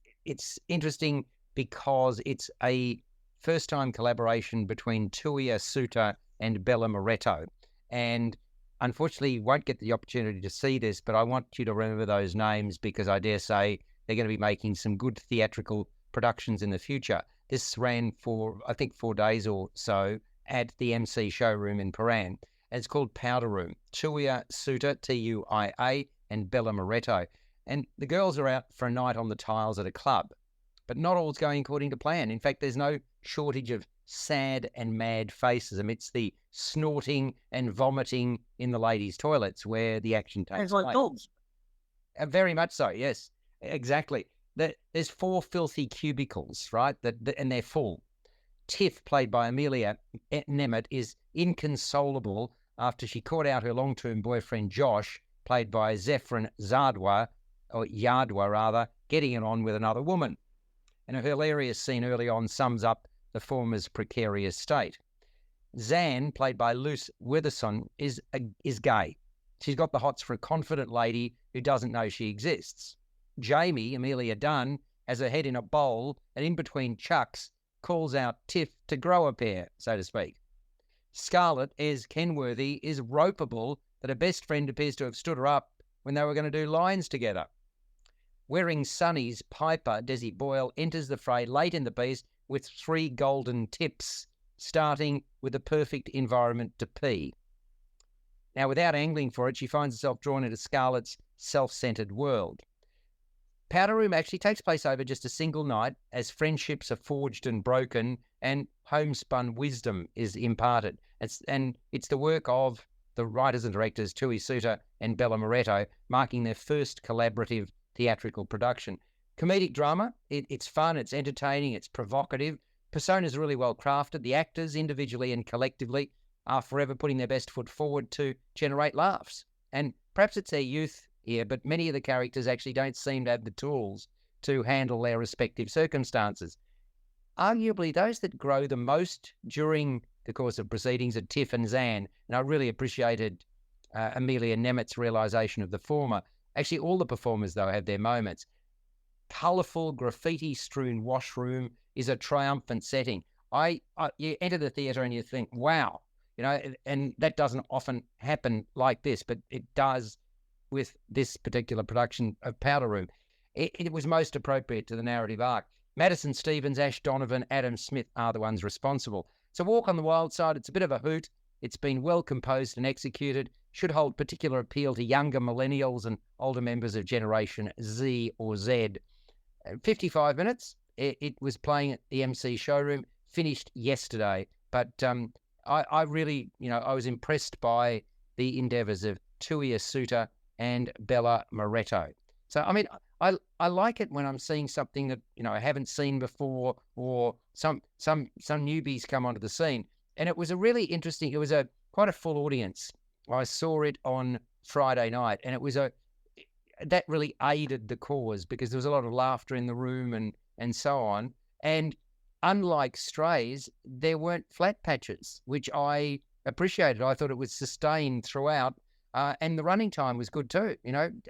interesting because it's a first-time collaboration between Tuia Suter and Bella Moretto. And unfortunately, you won't get the opportunity to see this, but I want you to remember those names because I dare say they're going to be making some good theatrical productions in the future. This ran for, I think, 4 days or so at the MC showroom in Paran. And it's called Powder Room. Tuia Suter, Tuia, and Bella Moretto. And the girls are out for a night on the tiles at a club. But not all's going according to plan. In fact, there's no shortage of sad and mad faces amidst the snorting and vomiting in the ladies' toilets where the action takes
place. Like dogs.
Very much so, yes. Exactly. There's 4 filthy cubicles, right? And they're full. Tiff, played by Amelia Nemeth, is inconsolable after she caught out her long-term boyfriend Josh, played by Zefran Yadwa, getting it on with another woman. And a hilarious scene early on sums up the former's precarious state. Zan, played by Luce Witherson, is gay. She's got the hots for a confident lady who doesn't know she exists. Jamie, Amelia Dunn, has her head in a bowl and in between chucks calls out Tiff to grow a pair, so to speak. Scarlett, as Kenworthy, is ropeable that her best friend appears to have stood her up when they were going to do lines together. Wearing Sonny's Piper, Desi Boyle, enters the fray late in the piece with 3 golden tips, starting with the perfect environment to pee. Now, without angling for it, she finds herself drawn into Scarlett's self-centered world. Powder Room actually takes place over just a single night as friendships are forged and broken and homespun wisdom is imparted. It's the work of the writers and directors Tuia Suter and Bella Moretto, marking their first collaborative theatrical production. Comedic drama, it's fun, it's entertaining, it's provocative. Personas are really well crafted. The actors, individually and collectively, are forever putting their best foot forward to generate laughs. And perhaps it's their youth here, but many of the characters actually don't seem to have the tools to handle their respective circumstances. Arguably, those that grow the most during the course of proceedings are Tiff and Zan, and I really appreciated Amelia Nemeth's realisation of the former. Actually, all the performers, though, have their moments. Colourful, graffiti-strewn washroom is a triumphant setting. You enter the theatre and you think, wow, and that doesn't often happen like this, but it does with this particular production of Powder Room. It was most appropriate to the narrative arc. Madison Stevens, Ash Donovan, Adam Smith are the ones responsible. So Walk on the Wild Side, it's a bit of a hoot. It's been well composed and executed, should hold particular appeal to younger millennials and older members of Generation Z or Z. 55 minutes. It was playing at the MC showroom, finished yesterday. But I really, I was impressed by the endeavours of Tuia Suter and Bella Moretto. So, I mean, I like it when I'm seeing something that, I haven't seen before, or some newbies come onto the scene. And it was a really interesting, it was quite a full audience. I saw it on Friday night, and it was that really aided the cause because there was a lot of laughter in the room and so on. And unlike Strays, there weren't flat patches, which I appreciated. I thought it was sustained throughout, and the running time was good too.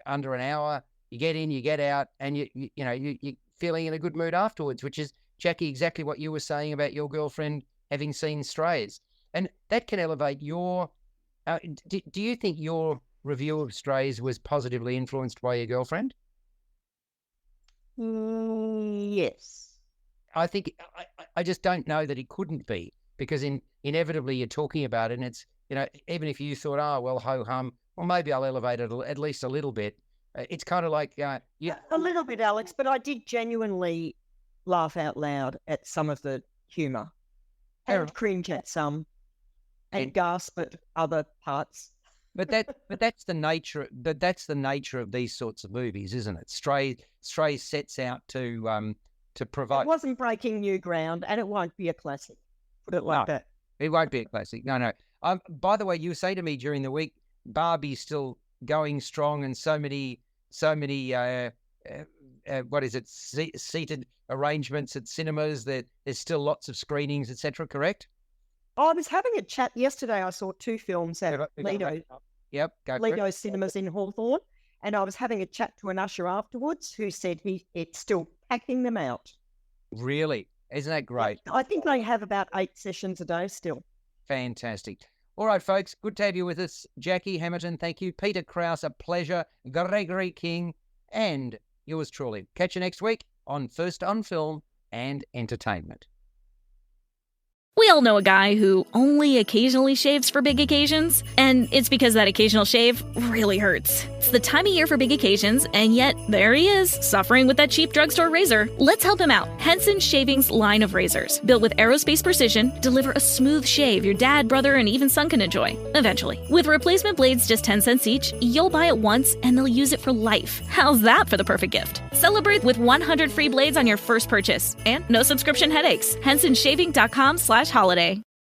Under an hour, you get in, you get out, and you're feeling in a good mood afterwards, which is, Jackie, exactly what you were saying about your girlfriend having seen Strays. And that can elevate your... do you think your review of Strays was positively influenced by your girlfriend?
Yes.
I think I just don't know that it couldn't be, because inevitably you're talking about it, and it's, even if you thought, oh, well, ho-hum, well, maybe I'll elevate it at least a little bit. It's kind of like...
A little bit, Alex, but I did genuinely laugh out loud at some of the humour. And cringe at some, and gasp at other parts.
But that's the nature. But that's the nature of these sorts of movies, isn't it? Stray sets out to provide.
It wasn't breaking new ground, and it won't be a classic. Put it like that.
It won't be a classic. No. By the way, you say to me during the week, Barbie's still going strong, and so many. What is it? Seated arrangements at cinemas. There's still lots of screenings, etc. Correct?
I was having a chat yesterday. I saw 2 films at Lido.
Yep, go for
Lido
it.
Cinemas in Hawthorne, and I was having a chat to an usher afterwards who said it's still packing them out.
Really? Isn't that great?
I think they have about 8 sessions a day still.
Fantastic. All right, folks, good to have you with us. Jackie Hamilton, thank you. Peter Krause, a pleasure. Gregory King, and yours truly. Catch you next week on First on Film and Entertainment.
We all know a guy who only occasionally shaves for big occasions, and it's because that occasional shave really hurts. It's the time of year for big occasions, and yet there he is, suffering with that cheap drugstore razor. Let's help him out. Henson Shaving's line of razors, built with aerospace precision, deliver a smooth shave your dad, brother, and even son can enjoy, eventually. With replacement blades just 10 cents each, you'll buy it once, and they'll use it for life. How's that for the perfect gift? Celebrate with 100 free blades on your first purchase, and no subscription headaches. HensonShaving.com/holiday.